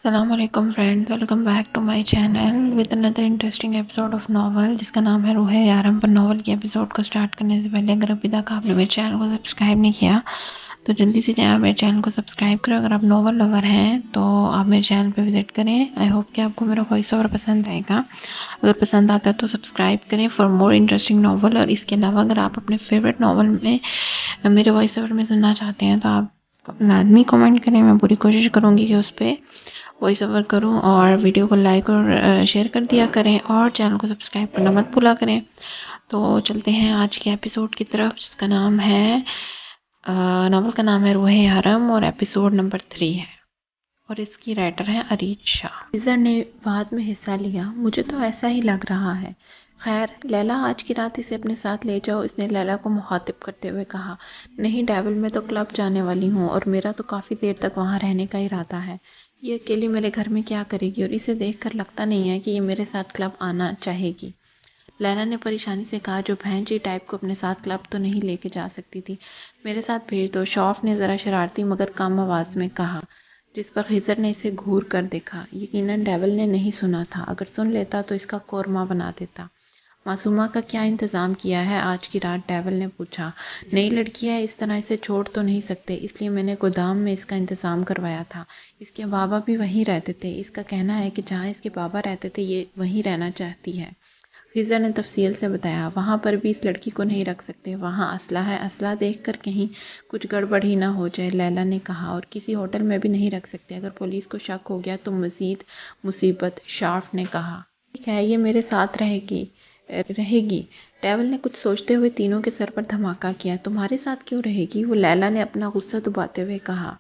السلام علیکم friends, welcome back to my channel with another interesting episode of novel جس کا نام ہے روح یارم۔ پر ناول کے ایپیسوڈ کو سٹارٹ کرنے سے پہلے اگر ابھی تک آپ نے میرے چینل کو سبسکرائب نہیں کیا تو جلدی سے جائیں میرے چینل کو سبسکرائب کریں۔ اگر آپ ناول لور ہیں تو آپ میرے چینل پہ وزٹ کریں۔ آئی ہوپ کہ آپ کو میرا وائس اوور پسند آئے گا۔ اگر پسند آتا ہے تو سبسکرائب کریں فار مور انٹرسٹنگ ناول۔ اور اس کے علاوہ اگر آپ اپنے فیوریٹ ناول میں میرے وائس اوور میں سننا چاہتے ہیں تو آپ لازمی کمنٹ کریں۔ میں پوری کوشش کروں گی کہ اس پہ وائس اوور کروں، اور ویڈیو کو لائک اور شیئر کر دیا کریں، اور چینل کو سبسکرائب کرنا مت بھولا کریں۔ تو چلتے ہیں آج کے ایپیسوڈ کی طرف، جس کا نام ہے ناول کا نام ہے روح حرم، اور ایپیسوڈ نمبر 3 ہے، اور اس کی رائٹر ہے اریج شاہ۔ فیزر نے بات میں حصہ لیا۔ مجھے تو ایسا ہی لگ رہا ہے۔ خیر لیلا، آج کی رات اسے اپنے ساتھ لے جاؤ، اس نے لیلا کو مخاطب کرتے ہوئے کہا۔ نہیں ڈیول، میں تو کلب جانے والی ہوں، اور میرا تو کافی دیر تک وہاں رہنے کا ارادہ ہے۔ یہ اکیلی میرے گھر میں کیا کرے گی، اور اسے دیکھ کر لگتا نہیں ہے کہ یہ میرے ساتھ کلب آنا چاہے گی۔ لیلا نے پریشانی سے کہا، جو بہن جی ٹائپ کو اپنے ساتھ کلب تو نہیں لے کے جا سکتی تھی، میرے ساتھ بھیج دو، شوف نے ذرا شرارتی مگر کم آواز میں کہا، جس پر خضر نے اسے گھور کر دیکھا۔ یقیناً ڈیول نے نہیں سنا تھا، اگر سن لیتا تو اس کا قورمہ بنا دیتا۔ معصومہ کا کیا انتظام کیا ہے آج کی رات، ڈیول نے پوچھا۔ نئی لڑکی ہے، اس طرح اسے چھوڑ تو نہیں سکتے، اس لیے میں نے گودام میں اس کا انتظام کروایا تھا۔ اس کے بابا بھی وہیں رہتے تھے، اس کا کہنا ہے کہ جہاں اس کے بابا رہتے تھے یہ وہیں رہنا چاہتی ہے۔ خضر نے تفصیل سے بتایا۔ وہاں پر بھی اس لڑکی کو نہیں رکھ سکتے، وہاں اسلحہ ہے، اسلحہ دیکھ کر کہیں کچھ گڑبڑ ہی نہ ہو جائے، لیلا نے کہا، اور کسی ہوٹل میں بھی نہیں رکھ سکتے، اگر پولیس کو شک ہو گیا تو مزید مصیبت، شارف نے کہا۔ ٹھیک ہے، یہ میرے ساتھ رہے گی۔ ڈیول نے کچھ سوچتے ہوئے تینوں کے سر پر دھماکہ کیا۔ تمہارے ساتھ کیوں رہے گی؟ وہ لیلا نے اپنا غصہ دباتے ہوئے کہا۔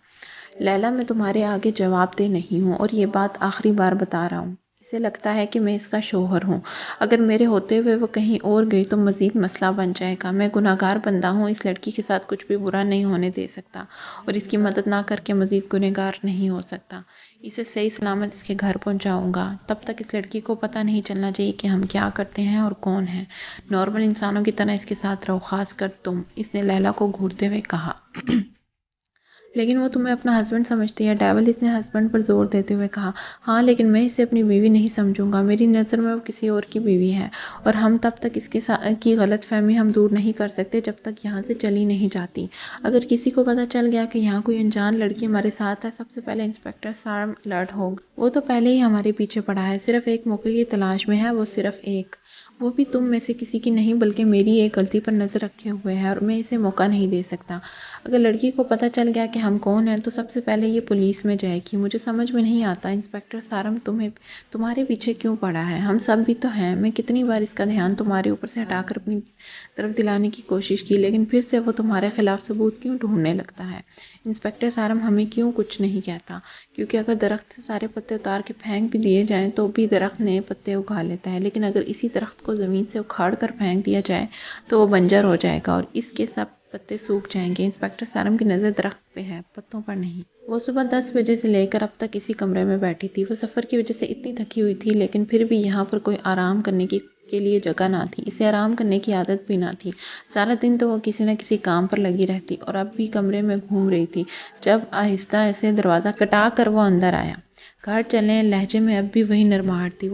لیلا، میں تمہارے آگے جواب دہ نہیں ہوں، اور یہ بات آخری بار بتا رہا ہوں۔ اسے لگتا ہے کہ میں اس کا شوہر ہوں، اگر میرے ہوتے ہوئے وہ کہیں اور گئی تو مزید مسئلہ بن جائے گا۔ میں گنہگار بندہ ہوں، اس لڑکی کے ساتھ کچھ بھی برا نہیں ہونے دے سکتا، اور اس کی مدد نہ کر کے مزید گنہگار نہیں ہو سکتا۔ اسے صحیح سلامت اس کے گھر پہنچاؤں گا، تب تک اس لڑکی کو پتہ نہیں چلنا چاہیے کہ ہم کیا کرتے ہیں اور کون ہیں۔ نارمل انسانوں کی طرح اس کے ساتھ رہو، خاص کر تم، اس نے لیلا کو گھورتے ہوئے کہا۔ لیکن وہ تمہیں اپنا ہسبینڈ سمجھتی ہے، ڈیول، اس نے ہسبینڈ پر زور دیتے ہوئے کہا۔ ہاں، لیکن میں اسے اپنی بیوی نہیں سمجھوں گا، میری نظر میں وہ کسی اور کی بیوی ہے، اور ہم تب تک اس کی غلط فہمی ہم دور نہیں کر سکتے جب تک یہاں سے چلی نہیں جاتی۔ اگر کسی کو پتہ چل گیا کہ یہاں کوئی انجان لڑکی ہمارے ساتھ ہے، سب سے پہلے انسپکٹر سارم الرٹ ہوگا۔ وہ تو پہلے ہی ہمارے پیچھے پڑا ہے، صرف ایک موقع کی تلاش میں ہے، وہ صرف ایک۔ وہ بھی تم میں سے کسی کی نہیں بلکہ میری ایک غلطی پر نظر رکھے ہوئے ہے، اور میں اسے موقع نہیں دے سکتا۔ اگر لڑکی کو پتہ چل گیا کہ ہم کون ہیں تو سب سے پہلے یہ پولیس میں جائے گی۔ مجھے سمجھ میں نہیں آتا انسپکٹر سارم تمہارے پیچھے کیوں پڑا ہے، ہم سب بھی تو ہیں۔ میں کتنی بار اس کا دھیان تمہارے اوپر سے ہٹا کر اپنی طرف دلانے کی کوشش کی، لیکن پھر سے وہ تمہارے خلاف ثبوت کیوں ڈھونڈنے لگتا ہے۔ انسپکٹر سارم ہمیں کیوں کچھ نہیں کہتا، کیونکہ اگر درخت سے سارے پتے اتار کے پھینک بھی دیے جائیں تو بھی درخت نئے پتے اگا لیتا ہے، لیکن اگر اسی درخت کو زمین سے اکھاڑ کر پھینک دیا جائے تو وہ بنجر ہو جائے گا، اور اس کے سب پتے سوکھ جائیں گے۔ انسپکٹر سارم کی نظر درخت پہ ہے، پتوں پر نہیں۔ وہ صبح 10 بجے سے لے کر اب تک اسی کمرے میں بیٹھی تھی۔ وہ سفر کی وجہ سے اتنی تھکی ہوئی تھی، لیکن پھر بھی یہاں پر کوئی آرام کرنے کے لیے جگہ نہ تھی، اسے آرام کرنے کی عادت بھی نہ تھی۔ سارا دن تو وہ کسی نہ کسی کام پر لگی رہتی، اور اب بھی کمرے میں گھوم رہی تھی جب آہستہ ایسے دروازہ کھٹا کر وہ اندر آیا۔ گھر چلیں لہجے میں اب بھی وہی نرماہٹ تھی۔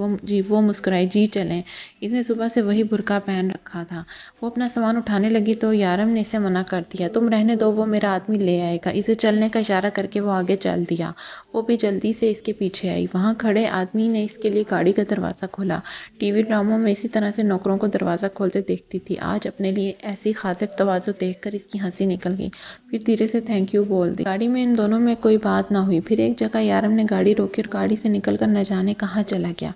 وہ مسکرائی، جی چلیں۔ اس نے صبح سے وہی برقع پہن رکھا تھا۔ وہ اپنا سامان اٹھانے لگی تو یارم نے اسے منع کر دیا۔ تم رہنے دو، وہ میرا آدمی لے آئے گا۔ اسے چلنے کا اشارہ کر کے وہ آگے چل دیا۔ وہ بھی جلدی سے اس کے پیچھے آئی۔ وہاں کھڑے آدمی نے اس کے لیے گاڑی کا دروازہ کھولا۔ ٹی وی ڈراموں میں اسی طرح سے نوکروں کو دروازہ کھولتے دیکھتی تھی، آج اپنے لیے ایسی خاطر تواضع دیکھ کر اس کی ہنسی نکل گئی۔ پھر دھیرے سے تھینک یو بول دی۔ گاڑی میں ان دونوں میں کوئی بات نہ ہوئی۔ پھر ایک جگہ یارم نے گاڑی روکی اور گاڑی سے نکل کر نہ جانے کہاں چلا گیا۔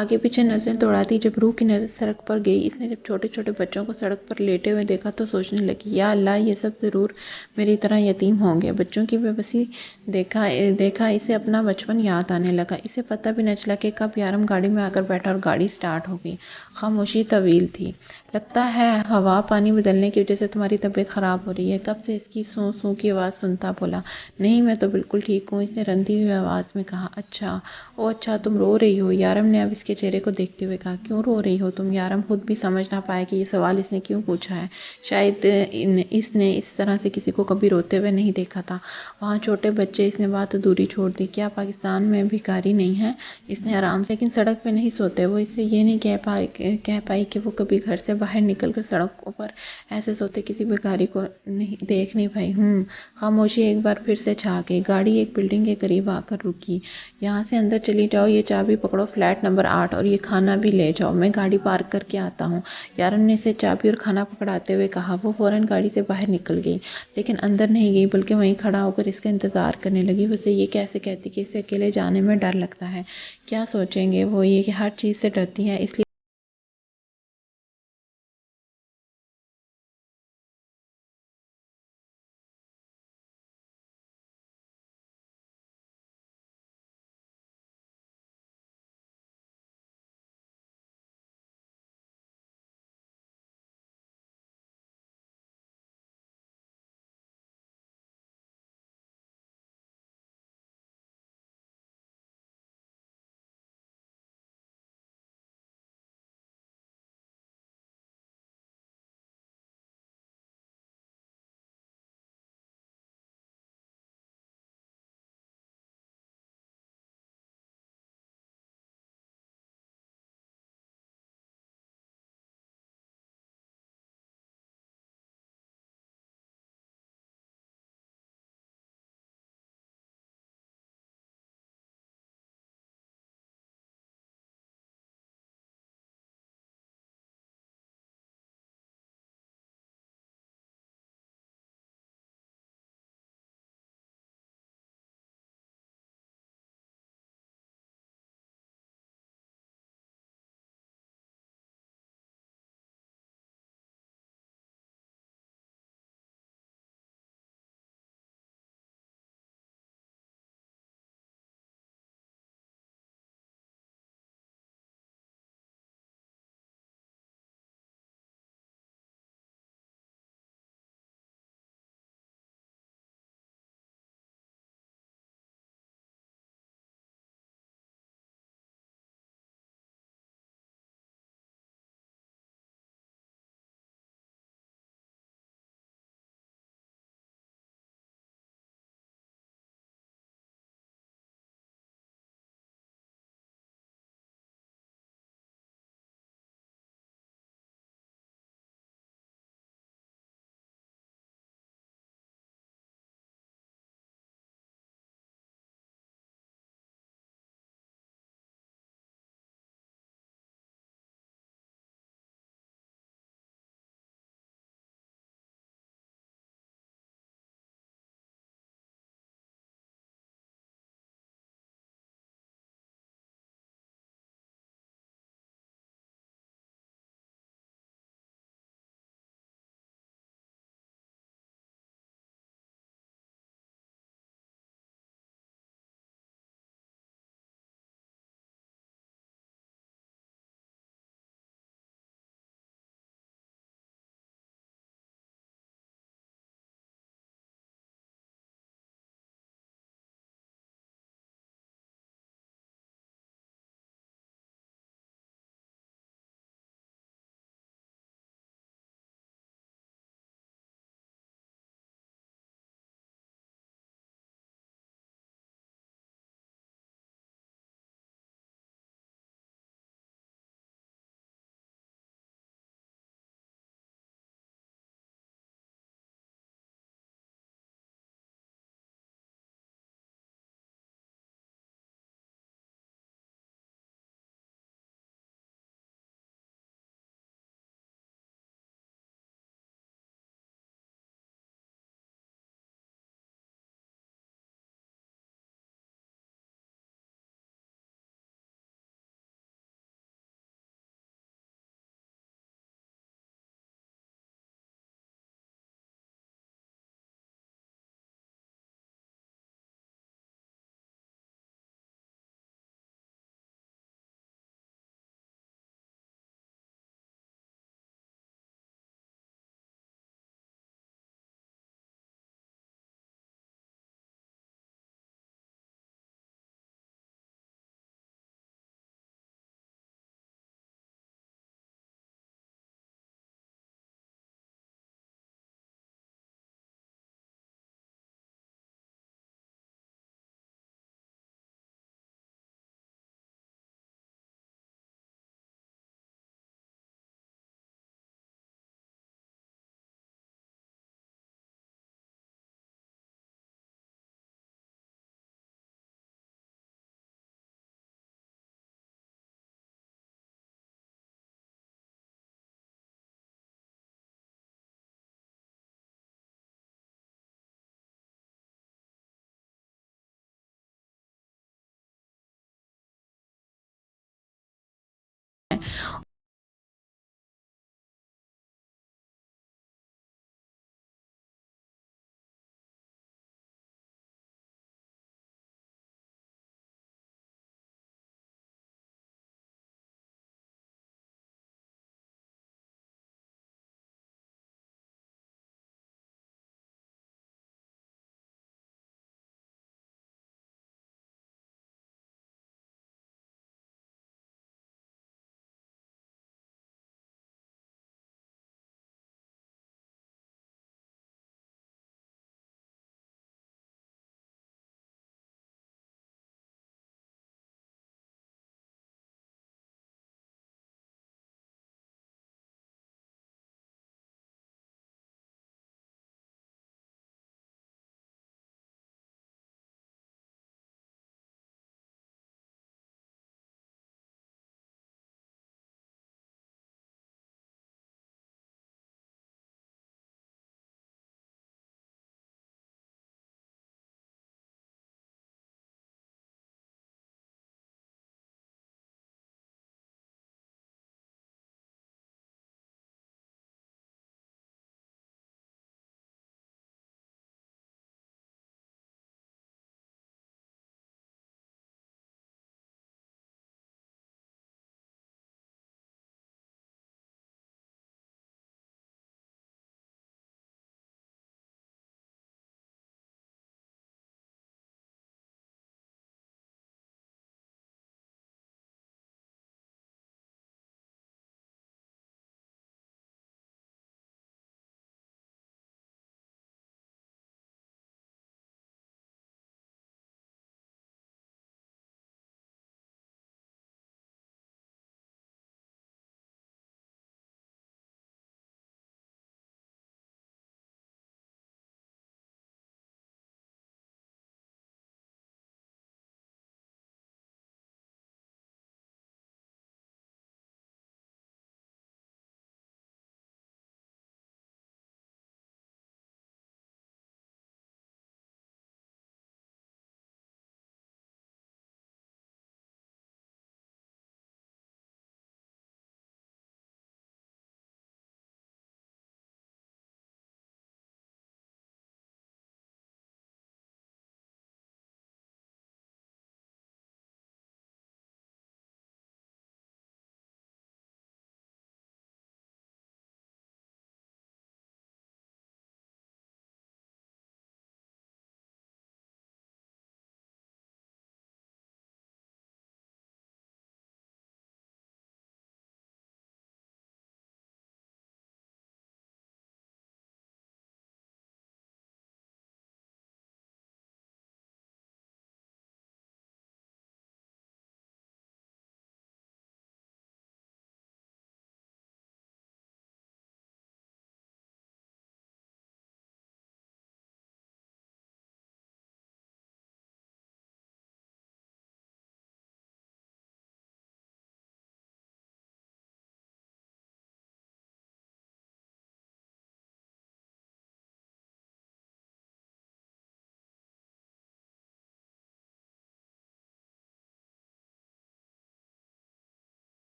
آگے پیچھے نظریں دوڑاتی جب روح کی نظر سڑک پر گئی، اس نے جب چھوٹے چھوٹے بچوں کو سڑک پر لیٹے ہوئے دیکھا تو سوچنے لگی، یا اللہ، یہ سب ضرور میری طرح یتیم ہوں گے۔ بچوں کی بے بسی دیکھا اسے اپنا بچپن یاد آنے لگا۔ اسے پتہ بھی نہ چلا کہ کب یارم گاڑی میں آ کر بیٹھا اور گاڑی سٹارٹ ہو گئی۔ خاموشی طویل تھی۔ لگتا ہے ہوا پانی بدلنے کی وجہ سے تمہاری طبیعت خراب ہو رہی ہے، کب سے اس کی سوں سوں کی آواز سنتا بولا۔ نہیں، میں تو بالکل ٹھیک ہوں، اس نے رندی ہوئی آواز میں کہا۔ اچھا، او اچھا تم رو رہی ہو؟ یارم نے اب اس کے چہرے کو دیکھتے ہوئے کہا، کیوں رو رہی ہو تم؟ یارم خود بھی سمجھ نہ پائے کہ یہ سوال اس نے کیوں پوچھا ہے۔ شاید اس نے اس طرح سے کسی کو کبھی روتے ہوئے نہیں دیکھا تھا۔ وہاں چھوٹے بچے، اس نے بات ادھوری چھوڑ دی۔ کیا پاکستان میں بھکاری نہیں ہے؟ اس نے آرام سے، لیکن سڑک پہ نہیں سوتے۔ وہ اس سے یہ نہیں کہہ پائی کہ وہ کبھی گھر سے باہر نکل کر سڑکوں پر ایسے سوتے کسی بھکاری کو دیکھ نہیں پائی۔ خاموشی ایک بار پھر سے چھا گئی۔ گاڑی ایک بلڈنگ کے قریب آ کر رکی۔ یہاں سے اندر چلی جاؤ، یہ چابی پکڑو، فلیٹ نمبر 8، اور یہ کھانا بھی لے جاؤ، میں گاڑی پارک کر کے آتا ہوں۔ یارم نے اسے چابی اور کھانا پکڑاتے ہوئے کہا۔ وہ فوراً گاڑی سے باہر نکل گئی، لیکن اندر نہیں گئی، بلکہ وہیں کھڑا ہو کر اس کا انتظار کرنے لگی۔ وہ اسے یہ کیسے کہتی کہ اسے اکیلے جانے میں ڈر لگتا ہے، کیا سوچیں گے وہ یہ کہ ہر چیز سے ڈرتی ہے، اس لیے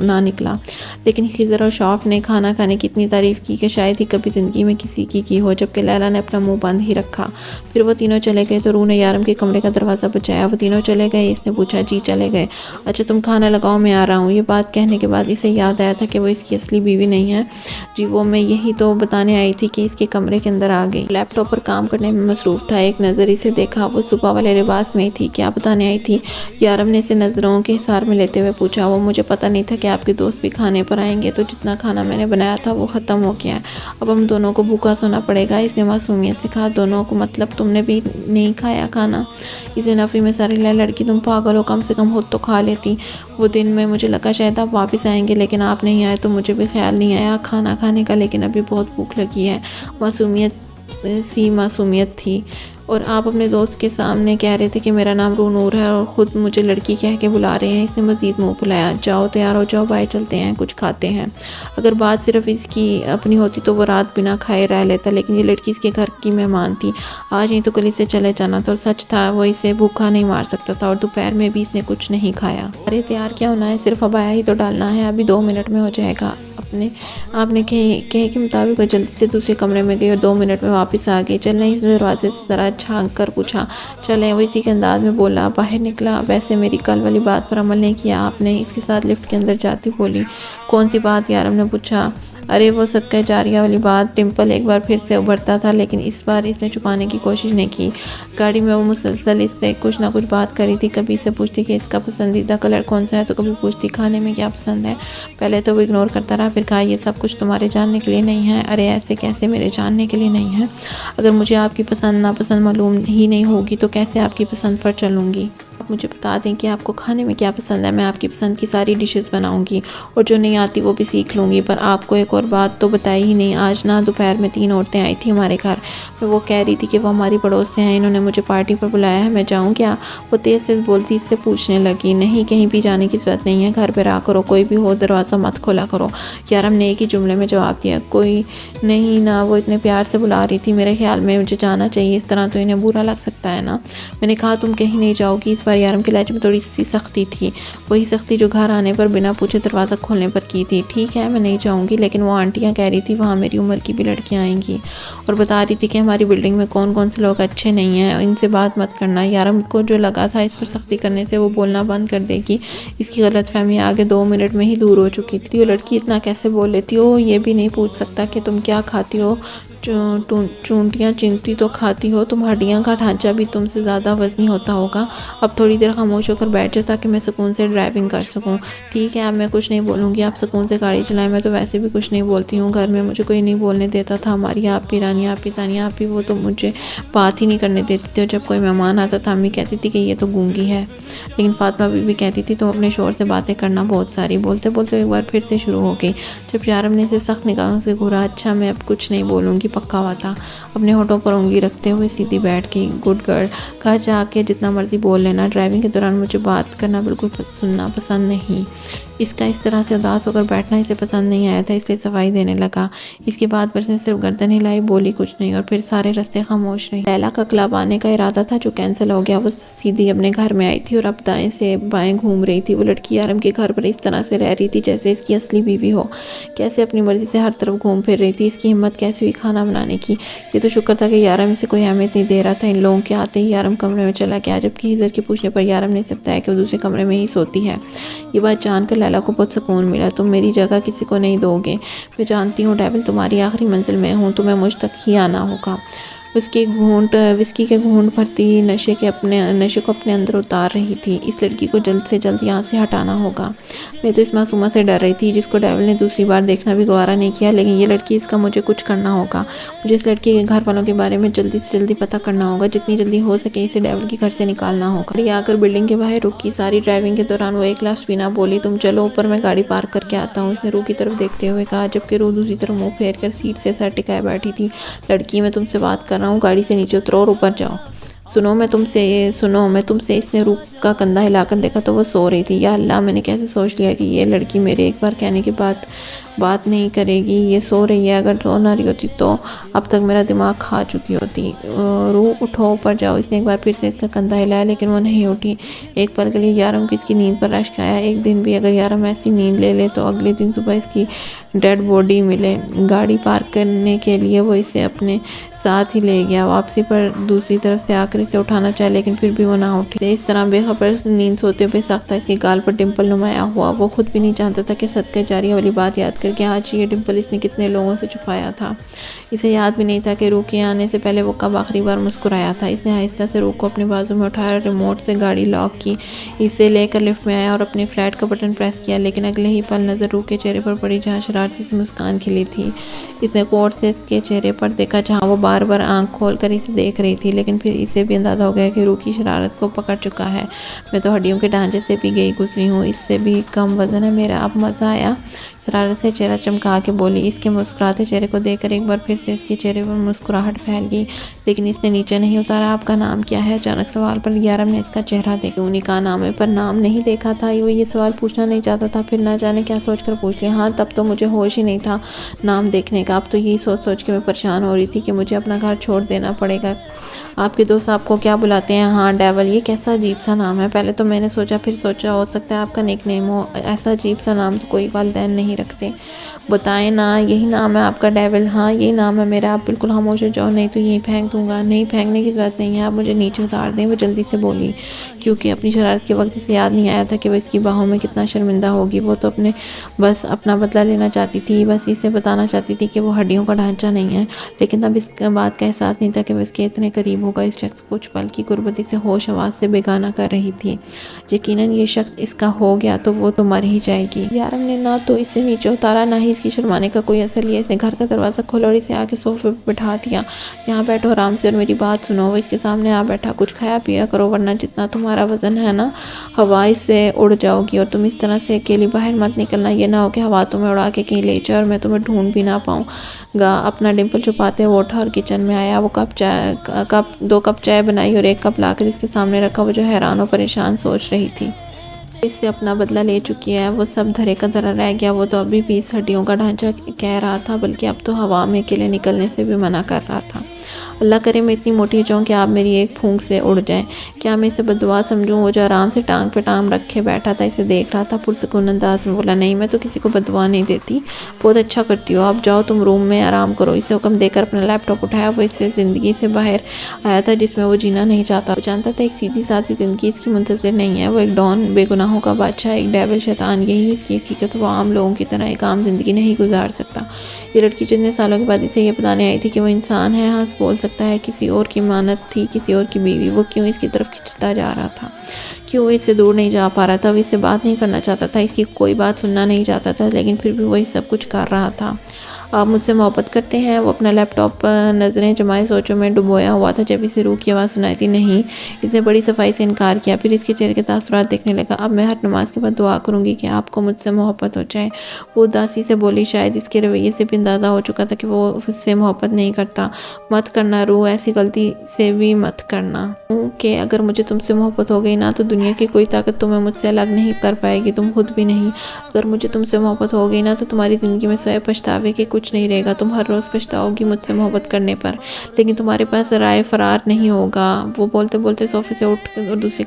نہ نکلا، لیکن خضر اور شوف نے کھانا کھانے کی اتنی تعریف کی کہ شاید ہی کبھی زندگی میں کسی کی ہو، جبکہ لیلا نے اپنا منہ بند ہی رکھا۔ پھر وہ تینوں چلے گئے تو روح نے یارم کے کمرے کا دروازہ بجایا۔ وہ تینوں چلے گئے؟ اس نے پوچھا۔ جی چلے گئے۔ اچھا تم کھانا لگاؤ، میں آ رہا ہوں۔ یہ بات کہنے کے بعد اسے یاد آیا تھا کہ وہ اس کی اصلی بیوی نہیں ہے۔ جی وہ میں یہی تو بتانے آئی تھی کہ اس کے کمرے کے اندر آ گئی۔ لیپ ٹاپ پر کام کرنے میں مصروف تھا، ایک نظر اسے دیکھا، وہ صبح والے لباس میں تھی۔ کیا بتانے آئی تھی؟ یارم نے اسے نظروں کے حصار میں لیتے ہوئے پوچھا۔ وہ مجھے پتہ نہیں تھا کہ آپ کے دوست بھی کھانے پر آئیں گے، تو جتنا کھانا میں نے بنایا تھا وہ ختم ہو گیا ہے، اب ہم دونوں کو بھوکا سونا پڑے گا۔ اس نے معصومیت سے کہا۔ دونوں کو مطلب تم نے بھی نہیں کھایا کھانا؟ اسے نفی میں سر ہلا۔ لڑکی تم پاگل ہو، کم سے کم خود تو کھا لیتی۔ وہ دن میں مجھے لگا شاید آپ واپس آئیں گے، لیکن آپ نہیں آئے تو مجھے بھی خیال نہیں آیا کھانا کھانے کا، لیکن ابھی بہت بھوک لگی ہے۔ معصومیت تھی۔ اور آپ اپنے دوست کے سامنے کہہ رہے تھے کہ میرا نام روح نور ہے اور خود مجھے لڑکی کہہ کے بلا رہے ہیں۔ اس نے مزید منہ پھلایا۔ جاؤ تیار ہو جاؤ، باہر چلتے ہیں، کچھ کھاتے ہیں۔ اگر بات صرف اس کی اپنی ہوتی تو وہ رات بنا کھائے رہ لیتا، لیکن یہ لڑکی اس کے گھر کی مہمان تھی، آج نہیں تو کل اسے چلے جانا تھا، اور سچ تھا وہ اسے بھوکا نہیں مار سکتا تھا، اور دوپہر میں بھی اس نے کچھ نہیں کھایا۔ ارے تیار کیا ہونا ہے، صرف عبایا ہی تو ڈالنا ہے، ابھی 2 منٹ میں ہو جائے گا۔ آپ نے کہے کے مطابق وہ جلدی سے دوسرے کمرے میں گئی اور 2 منٹ میں واپس آ گئی۔ چلیں؟ اس نے دروازے سے ذرا جھانک کر پوچھا۔ چلیں؟ وہ اسی کے انداز میں بولا۔ باہر نکلا۔ ویسے میری کل والی بات پر عمل نہیں کیا آپ نے؟ اس کے ساتھ لفٹ کے اندر جاتی بولی۔ کون سی بات؟ یارم نے پوچھا۔ ارے وہ صدقہ جاریہ والی بات۔ ڈمپل ایک بار پھر سے ابھرتا تھا، لیکن اس بار اس نے چھپانے کی کوشش نہیں کی۔ گاڑی میں وہ مسلسل اس سے کچھ نہ کچھ بات کری تھی، کبھی اسے پوچھتی کہ اس کا پسندیدہ کلر کون سا ہے، تو کبھی پوچھتی کھانے میں کیا پسند ہے۔ پہلے تو وہ اگنور کرتا رہا، پھر کہا یہ سب کچھ تمہارے جاننے کے لیے نہیں ہے۔ ارے ایسے کیسے میرے جاننے کے لیے نہیں ہے؟ اگر مجھے آپ کی پسند ناپسند معلوم ہی نہیں ہوگی تو کیسے آپ کی پسند پر چلوں گی؟ آپ مجھے بتا دیں کہ آپ کو کھانے میں کیا پسند ہے، میں آپ کی پسند کی ساری ڈشز بناؤں گی، اور جو نہیں آتی وہ بھی سیکھ لوں گی۔ پر آپ کو ایک اور بات تو بتائی ہی نہیں، آج نا دوپہر میں 3 عورتیں آئی تھیں ہمارے گھر، وہ کہہ رہی تھی کہ وہ ہماری پڑوس سے ہیں، انہوں نے مجھے پارٹی پر بلایا ہے، میں جاؤں کیا؟ وہ تیز تیز بولتی اس سے پوچھنے لگی۔ نہیں کہیں بھی جانے کی ضرورت نہیں ہے، گھر پہ رہا کرو، کوئی بھی ہو دروازہ مت کھولا کرو۔ یارم نے ایک ہی جملے میں جواب دیا۔ کوئی نہیں نا، وہ اتنے پیار سے بلا رہی تھی، میرے خیال میں مجھے جانا چاہیے، اس طرح تو انہیں برا لگ سکتا ہے نا۔ میں نے کہا تم کہیں نہیں جاؤ گی؟ اس بار یارم کے لہجے میں تھوڑی سی سختی تھی، وہی سختی جو گھر آنے پر بنا پوچھے دروازہ کھولنے پر کی تھی۔ ٹھیک ہے میں نہیں جاؤں گی، لیکن وہ آنٹیاں کہہ رہی تھی وہاں میری عمر کی بھی لڑکیاں آئیں گی، اور بتا رہی تھی کہ ہماری بلڈنگ میں کون کون سے لوگ اچھے نہیں ہیں، ان سے بات مت کرنا۔ یارم کو جو لگا تھا اس پر سختی کرنے سے وہ بولنا بند کر دے گی، اس کی غلط فہمی آگے 2 منٹ میں ہی دور ہو چکی تھی۔ وہ لڑکی اتنا کیسے بول لیتی ہو؟ یہ بھی نہیں پوچھ سکتا کہ تم کیا کھاتی ہو؟ چونٹیاں چنتی تو کھاتی ہو تم، ہڈیاں کا ڈھانچہ بھی تم سے زیادہ وزنی ہوتا ہوگا۔ اب تھوڑی دیر خاموش ہو کر بیٹھ جاؤ تاکہ میں سکون سے ڈرائیونگ کر سکوں۔ ٹھیک ہے اب میں کچھ نہیں بولوں گی، آپ سکون سے گاڑی چلائیں، میں تو ویسے بھی کچھ نہیں بولتی ہوں، گھر میں مجھے کوئی نہیں بولنے دیتا تھا، ہماری آپ بھی رانی آپ بھی تانیہ آپ بھی، وہ تو مجھے بات ہی نہیں کرنے دیتی تھی، اور جب کوئی مہمان آتا تھا امی کہتی تھی کہ یہ تو گونگی ہے، لیکن فاطمہ بھی کہتی تھی تم اپنے شوہر سے باتیں کرنا بہت ساری۔ بولتے بولتے ایک بار پھر سے شروع ہو گئی۔ جب یارم نے اسے سخت نگاہوں سے گھورا۔ اچھا میں اب کچھ نہیں بولوں گی، پکا ہوا تھا۔ اپنے ہونٹوں پر انگلی رکھتے ہوئے سیدھی بیٹھ گئی۔ گڈ گرل، گھر جا کے جتنا مرضی بول لینا، ڈرائیونگ کے دوران مجھے بات کرنا بالکل سننا پسند نہیں۔ اس کا اس طرح سے اداس ہو کر بیٹھنا اسے پسند نہیں آیا تھا، اس لیے صفائی دینے لگا۔ اس کے بعد اس نے صرف گردن ہلائی، بولی کچھ نہیں، اور پھر سارے راستے خاموش رہی۔ لیلا کا کلب آنے کا ارادہ تھا جو کینسل ہو گیا۔ وہ سیدھی اپنے گھر میں آئی تھی اور اب دائیں سے بائیں گھوم رہی تھی۔ وہ لڑکی یارم کے گھر پر اس طرح سے رہ رہی تھی جیسے اس کی اصلی بیوی ہو، کیسے اپنی مرضی سے ہر طرف گھوم پھر رہی تھی۔ اس کی ہمت کیسے ہوئی کھانا بنانے کی؟ یہ تو شکر تھا کہ یارم اسے کوئی اہمیت نہیں دے رہا تھا۔ ان لوگوں کے آتے ہی یارم کمرے میں چلا گیا، جبکہ ہیزر کے پوچھنے پر یارم نے اسے بتایا کہ وہ دوسرے کمرے میں ہی سوتی ہے۔ یہ بات جان کر لیلا کو بہت سکون ملا۔ تم میری جگہ کسی کو نہیں دو گے، میں جانتی ہوں ڈیول تمہاری آخری منزل میں ہوں، تمہیں مجھ تک ہی آنا ہوگا۔ وسکی کے گھونٹ بھرتی نشے کو اپنے اندر اتار رہی تھی۔ اس لڑکی کو جلد سے جلد یہاں سے ہٹانا ہوگا۔ میں تو اس معصومہ سے ڈر رہی تھی جس کو ڈیول نے دوسری بار دیکھنا بھی گوارا نہیں کیا، لیکن یہ لڑکی، اس کا مجھے کچھ کرنا ہوگا۔ مجھے اس لڑکی کے گھر والوں کے بارے میں جلدی سے جلدی پتہ کرنا ہوگا، جتنی جلدی ہو سکے اسے ڈیول کے گھر سے نکالنا ہوگا۔ یہ آ کر بلڈنگ کے باہر رکی۔ ساری ڈرائیونگ کے دوران وہ ایک لفظ بھی نہ بولی۔ تم چلو اوپر، میں گاڑی پارک کر کے آتا ہوں، اس نے روح کی طرف دیکھتے ہوئے کہا، جبکہ روح دوسری طرف منہ پھیر کر سیٹ سے سر ٹکائے بیٹھی تھی۔ لڑکی میں تم سے بات کر رہا ہوں، گاڑی سے نیچے اترو اور اوپر جاؤ۔ سنو میں تم سے اس نے روح کا کندھا ہلا کر دیکھا تو وہ سو رہی تھی۔ یا اللہ، میں نے کیسے سوچ لیا کہ یہ لڑکی میرے ایک بار کہنے کے بعد بات نہیں کرے گی، یہ سو رہی ہے، اگر سو نہ رہی ہوتی تو اب تک میرا دماغ کھا چکی ہوتی۔ روح اٹھو اوپر جاؤ۔ اس نے ایک بار پھر سے اس کا کندھا ہلایا لیکن وہ نہیں اٹھی۔ ایک پل کے لیے یارم کو اس کی نیند پر رشک آیا۔ ایک دن بھی اگر یارم ایسی نیند لے لے تو اگلے دن صبح اس کی ڈیڈ باڈی ملے۔ گاڑی پارک کرنے کے لیے وہ اسے اپنے ساتھ ہی لے گیا۔ واپسی پر دوسری طرف سے آ کر اسے اٹھانا چاہا لیکن پھر بھی وہ نہ اٹھی۔ اس طرح بے خبر نیند سوتے ہوئے ساختہ اس کی گال پر ڈمپل نمایاں ہوا۔ وہ خود بھی نہیں جانتا تھا کہ صدقہ جاریہ والی بات یاد کر کے آج یہ ڈمپل اس نے کتنے لوگوں سے چھپایا تھا۔ اسے یاد بھی نہیں تھا کہ روح کے آنے سے پہلے وہ کب آخری بار مسکرایا تھا۔ اس نے آہستہ سے روح کو اپنے بازو میں اٹھایا، ریموٹ سے گاڑی لاک کی، اسے لے کر لفٹ میں آیا اور اپنے فلیٹ کا بٹن پریس کیا، لیکن اگلے ہی پل نظر روح کے چہرے پر پڑی جہاں شرارتی سی مسکان کھلی تھی۔ اس نے غور سے اس کے چہرے پر دیکھا جہاں وہ بار بار آنکھ کھول کر اسے دیکھ رہی تھی، لیکن پھر اسے بھی اندازہ ہو گیا کہ روح کی شرارت کو پکڑ چکا ہے۔ میں تو ہڈیوں کے ڈھانچے سے بھی گئی گزری ہوں، اس سے بھی کم وزن ہے میرا، اب مزہ آیا؟ شرارت سے چہرہ چمکا کے بولی۔ اس کے مسکراتے چہرے کو دیکھ کر ایک بار پھر سے اس کے چہرے پر مسکراہٹ پھیل گئی، لیکن اس نے نیچے نہیں اتارا۔ آپ کا نام کیا ہے؟ اچانک سوال پر یارم نے اس کا چہرہ دیکھا۔ کیوں نکاح نامے پر نام نہیں دیکھا تھا؟ وہ یہ سوال پوچھنا نہیں چاہتا تھا، پھر نہ جانے کیا سوچ کر پوچھ لیا۔ ہاں، تب تو مجھے ہوش ہی نہیں تھا نام دیکھنے کا، اب تو یہی سوچ سوچ کے میں پریشان ہو رہی تھی کہ مجھے اپنا گھر چھوڑ دینا پڑے گا۔ آپ کے دوست آپ کو کیا بلاتے ہیں؟ ہاں، ڈیول۔ یہ کیسا عجیب سا نام ہے؟ پہلے تو میں نے سوچا، پھر سوچا ہو سکتا ہے آپ کا نک نیم ہو، ایسا عجیب سا نام تو کوئی والدین نہیں رکھتے۔ بتائیں نا، یہی نام ہے آپ کا ڈیول؟ ہاں، یہی نام ہے میرا۔ آپ بالکل خاموش ہو جاؤ نہیں تو یہی پھینک دوں گا۔ نہیں، پھینکنے کی ضرورت نہیں ہے، آپ مجھے نیچے اتار دیں، وہ جلدی سے بولی، کیونکہ اپنی شرارت کے وقت اسے یاد نہیں آیا تھا کہ وہ اس کی باہوں میں کتنا شرمندہ ہوگی۔ وہ تو بس اپنا بدلہ لینا چاہتی تھی، بس اسے بتانا چاہتی تھی کہ وہ ہڈیوں کا ڈھانچہ نہیں ہے، لیکن تب اس بات کا احساس نہیں تھا کہ وہ اس کے اتنے قریب ہوگا۔ اس شخص کو کچھ پل کی غربت اسے ہوش حواس سے بیگانہ کر رہی تھی۔ یقیناً یہ شخص اس کا ہو گیا تو وہ تو مر ہی جائے گی۔ یارم نے نہ تو اسے نیچے اتارا، نہ ہی اس کی شرمانے کا کوئی اثر لیا۔ اس نے گھر کا دروازہ کھولا اور اسے آ کے صوفے پہ بٹھا دیا۔ یہاں بیٹھو آرام سے اور میری بات سنو۔ وہ اس کے سامنے آ بیٹھا۔ کچھ کھایا پیا کرو ورنہ جتنا تمہارا وزن ہے نا، ہوا اس سے اڑ جاؤ گی، اور تم اس طرح سے اکیلی باہر مت نکلنا، یہ نہ ہو کہ ہوا تمہیں اڑا کے کہیں لے جائے اور میں تمہیں ڈھونڈ بھی نہ پاؤں گا۔ اپنا ڈمپل چھپاتے وہ اٹھا اور کچن میں آیا۔ وہ دو کپ چائے بنائی اور ایک کپ لا کر اس کے سامنے رکھا۔ وہ جو حیران و پریشان سوچ رہی تھی، اس سے اپنا بدلہ لے چکی ہے، وہ سب دھرے کا دھرا رہ گیا۔ وہ تو ابھی بھی اس ہڈیوں کا ڈھانچہ کہہ رہا تھا، بلکہ اب تو ہوا میں اکیلے نکلنے سے بھی منع کر رہا تھا۔ اللہ کرے میں اتنی موٹی ہو جاؤں کہ آپ میری ایک پھونک سے اڑ جائیں، کیا میں اسے بددعا سمجھوں؟ وہ جو آرام سے ٹانگ پہ ٹانگ رکھے بیٹھا تھا اسے دیکھ رہا تھا، پرسکون انداز میں بولا، نہیں، میں تو کسی کو بددعا نہیں دیتی، بہت اچھا کرتی ہو، اب جاؤ تم روم میں آرام کرو۔ اسے حکم دے کر اپنا لیپ ٹاپ اٹھایا۔ وہ اس سے زندگی سے باہر آیا تھا جس میں وہ جینا نہیں چاہتا۔ وہ جانتا تھا ایک سیدھی سادھی زندگی اس کی منتظر نہیں ہے، وہ ایک ڈان، بے گناہوں کا بادشاہ، ایک ڈیول شیطان، یہی اس کی حقیقت۔ وہ عام لوگوں کی طرح ایک عام زندگی نہیں گزار سکتا۔ یہ لڑکی جتنے سالوں کے بعد اسے یہ بتانے آئی تھی کہ وہ انسان ہے، ہنس بول سکتا ہے، کسی اور کی مانت تھی، کسی اور کی بیوی، وہ کیوں اس کی طرف کھنچتا جا رہا تھا؟ کیوں وہ اس سے دور نہیں جا پا رہا تھا؟ وہ اس سے بات نہیں کرنا چاہتا تھا، اس کی کوئی بات سننا نہیں چاہتا تھا، لیکن پھر بھی وہ سب کچھ کر رہا تھا۔ آپ مجھ سے محبت کرتے ہیں؟ وہ اپنا لیپ ٹاپ نظریں جمائے سوچوں میں ڈبویا ہوا تھا جب اسے روح کی آواز سنائی تھی۔ نہیں، اس نے بڑی صفائی سے انکار کیا۔ پھر اس کے چہرے کے تاثرات دیکھنے لگا۔ اب میں ہر نماز کے بعد دعا کروں گی کہ آپ کو مجھ سے محبت ہو جائے۔ وہ اداسی سے بولی، شاید اس کے رویے سے بھی اندازہ ہو چکا تھا کہ وہ اس سے محبت نہیں کرتا۔ مت کرنا روح، ایسی غلطی سے بھی مت کرنا، کہ اگر مجھے تم سے محبت ہو گئی نا تو دنیا کی کوئی طاقت تمہیں مجھ سے الگ نہیں کر پائے گی، تم خود بھی نہیں۔ اگر مجھے تم سے محبت ہو گئی نا تو تمہاری زندگی میں سوائے پچھتاوے کے کچھ نہیں رہے گا، تم ہر روز پچھتاؤ گی مجھ سے محبت کرنے پر، لیکن تمہارے پاس رائے فرار نہیں ہوگا۔ وہ بولتے بولتے صوفے سے اٹھ اور دوسرے